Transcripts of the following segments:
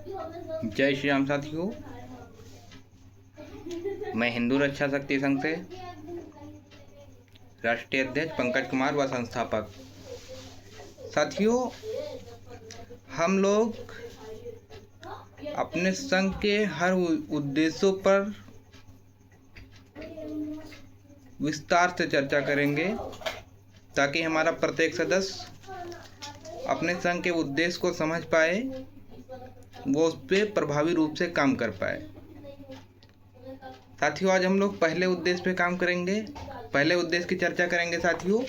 जय श्री राम साथियों, मैं हिंदू रक्षा शक्ति संघ से राष्ट्रीय अध्यक्ष पंकज कुमार व संस्थापक। साथियों, हम लोग अपने संघ के हर उद्देश्यों पर विस्तार से चर्चा करेंगे ताकि हमारा प्रत्येक सदस्य अपने संघ के उद्देश्य को समझ पाए, वो उस पर प्रभावी रूप से काम कर पाए। साथियों, आज हम लोग पहले उद्देश्य पे काम करेंगे, पहले उद्देश्य की चर्चा करेंगे। साथियों,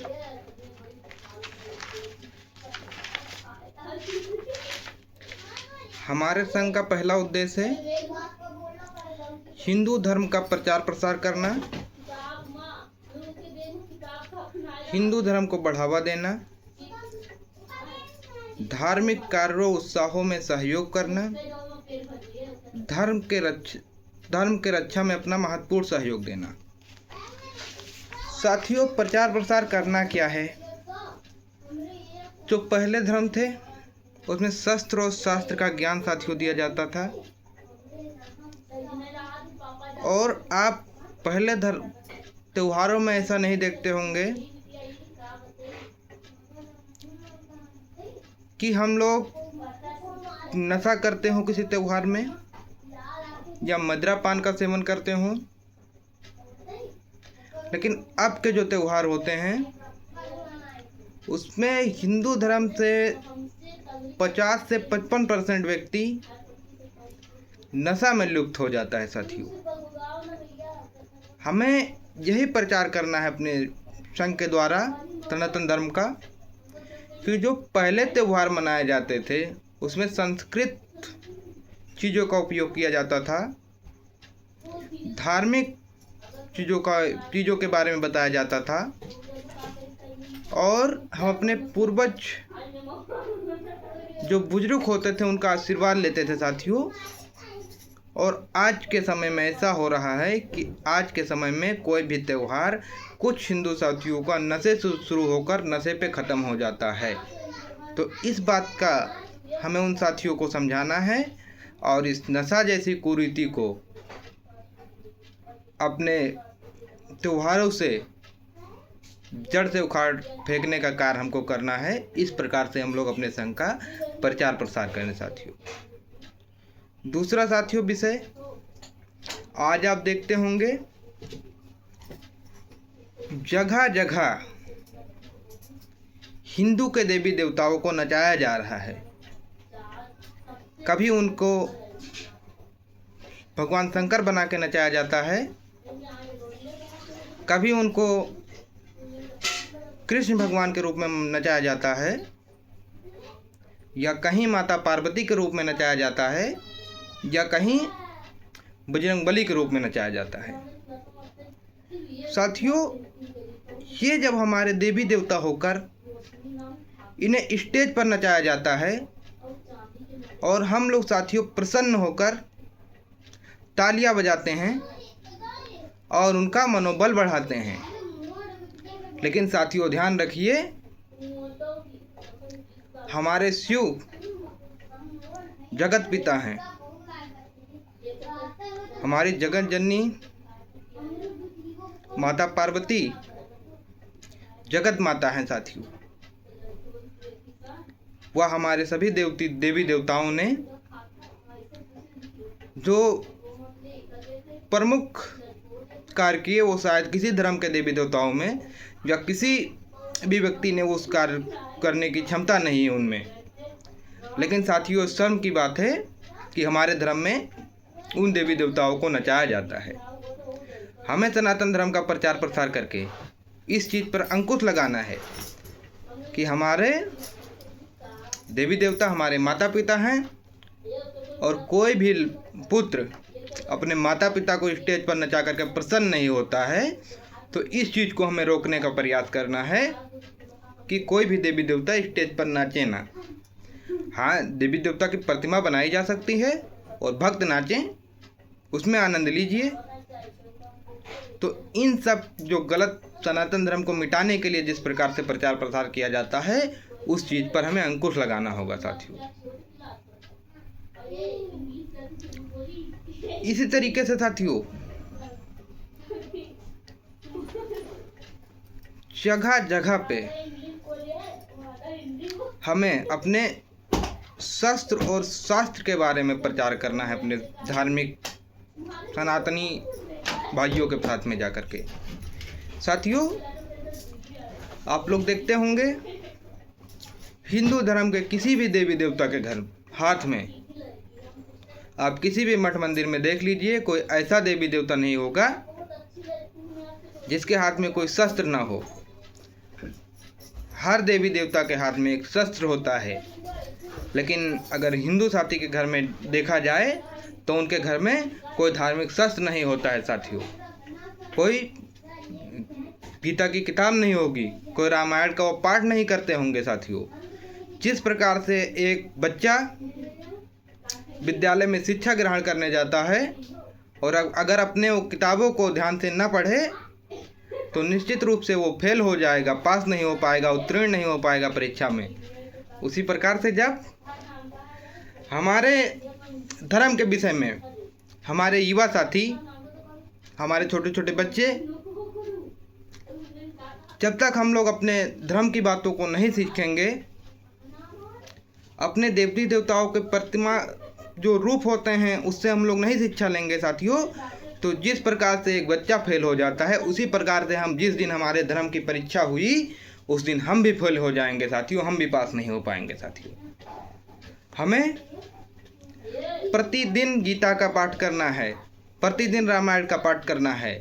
हमारे संघ का पहला उद्देश्य है हिंदू धर्म का प्रचार प्रसार करना, हिंदू धर्म को बढ़ावा देना, धार्मिक कार्यों उत्साहों में सहयोग करना, धर्म के रक्षा में अपना महत्वपूर्ण सहयोग देना। साथियों, प्रचार प्रसार करना क्या है? जो पहले धर्म थे उसमें शस्त्र और शास्त्र का ज्ञान साथियों दिया जाता था, और आप पहले त्योहारों में ऐसा नहीं देखते होंगे कि हम लोग नशा करते हों किसी त्यौहार में, या मदिरा पान का सेवन करते हों। लेकिन अब के जो त्यौहार होते हैं उसमें हिंदू धर्म से 50 से 55% व्यक्ति नशा में लुप्त हो जाता है। साथियों, हमें यही प्रचार करना है अपने संघ के द्वारा सनातन धर्म का, कि जो पहले त्यौहार मनाए जाते थे उसमें संस्कृत चीज़ों का उपयोग किया जाता था, धार्मिक चीज़ों के बारे में बताया जाता था, और हम अपने पूर्वज जो बुजुर्ग होते थे उनका आशीर्वाद लेते थे। साथियों, और आज के समय में ऐसा हो रहा है कि आज के समय में कोई भी त्यौहार कुछ हिंदू साथियों का नशे से शुरू होकर नशे पे ख़त्म हो जाता है। तो इस बात का हमें उन साथियों को समझाना है, और इस नशा जैसी कुरीति को अपने त्योहारों से जड़ से उखाड़ फेंकने का कार्य हमको करना है। इस प्रकार से हम लोग अपने संघ का प्रचार प्रसार करें। साथियों, दूसरा साथियों विषय, आज आप देखते होंगे जगह जगह हिंदू के देवी देवताओं को नचाया जा रहा है। कभी उनको भगवान शंकर बना के नचाया जाता है, कभी उनको कृष्ण भगवान के रूप में नचाया जाता है, या कहीं माता पार्वती के रूप में नचाया जाता है, या कहीं बजरंगबली के रूप में नचाया जाता है। साथियों, ये जब हमारे देवी देवता होकर इन्हें स्टेज पर नचाया जाता है और हम लोग साथियों प्रसन्न होकर तालियां बजाते हैं और उनका मनोबल बढ़ाते हैं। लेकिन साथियों, ध्यान रखिए, हमारे शिव जगत पिता हैं, हमारी जगत जननी माता पार्वती जगत माता हैं। साथियों, वह हमारे सभी देवी देवताओं ने जो प्रमुख कार्य किए, वो शायद किसी धर्म के देवी देवताओं में या किसी भी व्यक्ति ने उस कार्य करने की क्षमता नहीं है उनमें। लेकिन साथियों, शर्म की बात है कि हमारे धर्म में उन देवी देवताओं को नचाया जाता है। हमें सनातन धर्म का प्रचार प्रसार करके इस चीज़ पर अंकुश लगाना है कि हमारे देवी देवता हमारे माता पिता हैं, और कोई भी पुत्र अपने माता पिता को स्टेज पर नचा करके प्रसन्न नहीं होता है। तो इस चीज़ को हमें रोकने का प्रयास करना है कि कोई भी देवी देवता स्टेज पर नाचे ना। हाँ, देवी देवता की प्रतिमा बनाई जा सकती है और भक्त नाचें, उसमें आनंद लीजिए। तो इन सब जो गलत सनातन धर्म को मिटाने के लिए जिस प्रकार से प्रचार प्रसार किया जाता है, उस चीज़ पर हमें अंकुश लगाना होगा। साथियों, इसी तरीके से साथियों जगह जगह पे हमें अपने शस्त्र और शास्त्र के बारे में प्रचार करना है, अपने धार्मिक सनातनी भाइयों के साथ में जाकर के। साथियों आप लोग देखते होंगे हिंदू धर्म के किसी भी देवी देवता के घर हाथ में, आप किसी भी मठ मंदिर में देख लीजिए, कोई ऐसा देवी देवता नहीं होगा जिसके हाथ में कोई शस्त्र ना हो। हर देवी देवता के हाथ में एक शस्त्र होता है। लेकिन अगर हिंदू साथी के घर में देखा जाए तो उनके घर में कोई धार्मिक शस्त्र नहीं होता है साथियों। कोई गीता की किताब नहीं होगी, कोई रामायण का वो पाठ नहीं करते होंगे साथियों। जिस प्रकार से एक बच्चा विद्यालय में शिक्षा ग्रहण करने जाता है और अगर अपने वो किताबों को ध्यान से न पढ़े तो निश्चित रूप से वो फेल हो जाएगा, पास नहीं हो पाएगा, उत्तीर्ण नहीं हो पाएगा परीक्षा में। उसी प्रकार से जब हमारे धर्म के विषय में हमारे युवा साथी, हमारे छोटे छोटे बच्चे, जब तक हम लोग अपने धर्म की बातों को नहीं सीखेंगे, अपने देवी देवताओं के प्रतिमा जो रूप होते हैं उससे हम लोग नहीं शिक्षा लेंगे साथियों, तो जिस प्रकार से एक बच्चा फेल हो जाता है उसी प्रकार से हम जिस दिन हमारे धर्म की परीक्षा हुई उस दिन हम भी फेल हो जाएंगे साथियों, हम भी पास नहीं हो पाएंगे साथियों। हमें प्रतिदिन गीता का पाठ करना है, प्रतिदिन रामायण का पाठ करना है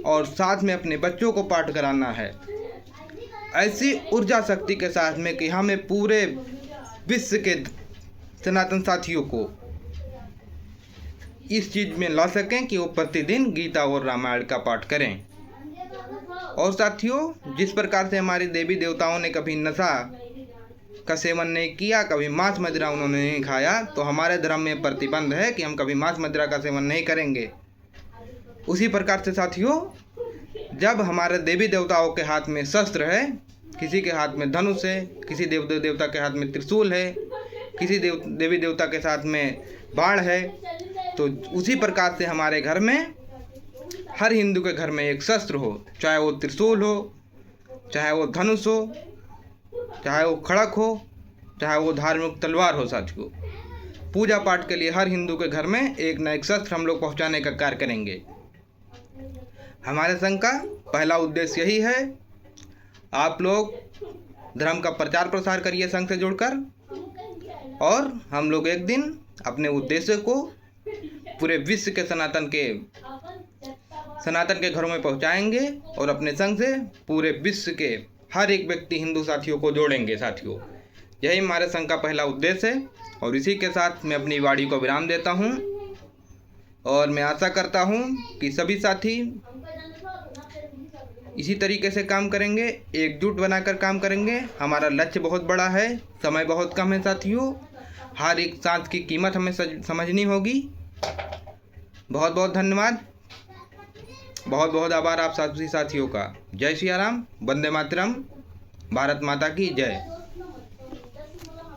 और साथ में अपने बच्चों को पाठ कराना है, ऐसी ऊर्जा शक्ति के साथ में कि हमें पूरे विश्व के सनातन साथियों को इस चीज़ में ला सकें कि वो प्रतिदिन गीता और रामायण का पाठ करें। और साथियों जिस प्रकार से हमारे देवी देवताओं ने कभी नशा का सेवन नहीं किया, कभी मांस मदिरा उन्होंने नहीं खाया, तो हमारे धर्म में प्रतिबंध है कि हम कभी मांस मदिरा का सेवन नहीं करेंगे। उसी प्रकार से साथियों जब हमारे देवी देवताओं के हाथ में शस्त्र है, किसी के हाथ में धनुष है, किसी देवी देवता के हाथ में त्रिशूल है, किसी देवी देवता के साथ में बाण है, तो उसी प्रकार से हमारे घर में, हर हिंदू के घर में एक शस्त्र हो, चाहे वो त्रिशूल हो, चाहे वो धनुष हो, चाहे वो खड़क हो, चाहे वो धार्मिक तलवार हो साथियों। पूजा पाठ के लिए हर हिंदू के घर में एक न एक शस्त्र हम लोग पहुंचाने का कार्य करेंगे। हमारे संघ का पहला उद्देश्य यही है। आप लोग धर्म का प्रचार प्रसार करिए संघ से जुड़कर, और हम लोग एक दिन अपने उद्देश्य को पूरे विश्व के सनातन के घरों में पहुंचाएंगे और अपने संघ से पूरे विश्व के हर एक व्यक्ति हिंदू साथियों को जोड़ेंगे साथियों। यही हमारे संघ का पहला उद्देश्य है और इसी के साथ मैं अपनी वाणी को विराम देता हूं और मैं आशा करता हूं कि सभी साथी इसी तरीके से काम करेंगे, एकजुट बनाकर काम करेंगे। हमारा लक्ष्य बहुत बड़ा है, समय बहुत कम है साथियों। हर एक सांस की कीमत हमें समझनी होगी। बहुत बहुत धन्यवाद, बहुत बहुत आभार आप सभी साथियों का। जय श्री राम, वंदे मातरम, भारत माता की जय।